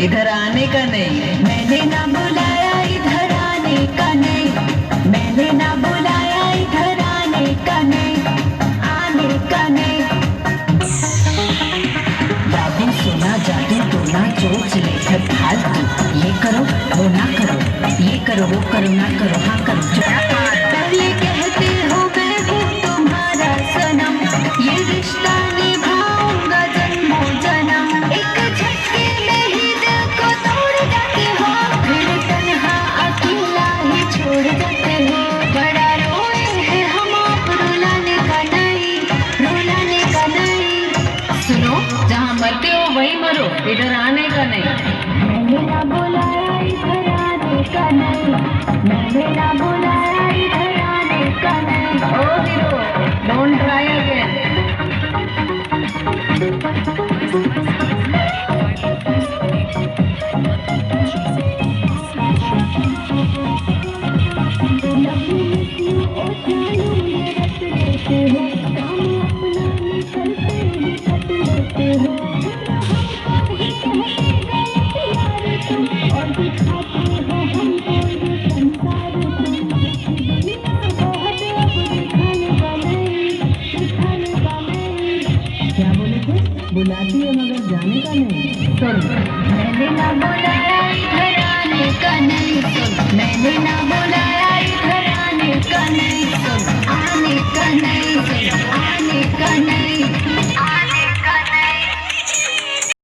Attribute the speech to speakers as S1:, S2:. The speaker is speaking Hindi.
S1: इधर आने का नहीं।
S2: मैंने ना बुलाया इधर आने का नहीं, मैंने ना बुलाया इधर आने का नहीं, आने का नहीं।
S1: बाबू सोना जादू टोना चोच लेकर फालतू, ये करो वो ना करो, ये करो वो करो ना करो, हाँ करो।
S2: पहले कहते हो मैं हूँ तुम्हारा सनम, ये रिश्ता निभाऊंगा जन्मों जन्म। एक झटके में ही दिल को तोड़ जाते हो, फिर तन्हा अकेला ही छोड़ जाते हो। बड़ा रोए हैं हम आप, रुलाने का नहीं, रुलाने का नहीं।
S1: सुनो, जहाँ मरते हो वही मरो, इधर आने का नहीं।
S2: मैंने ना बुलाया इधर आने का नहीं, मैंने ना बुलाया इधर आने का नहीं।
S1: ओ हीरो, डोंट ट्राई अगेन। क्या बोले थे? बुलाती है मगर जाने का नहीं। सुन,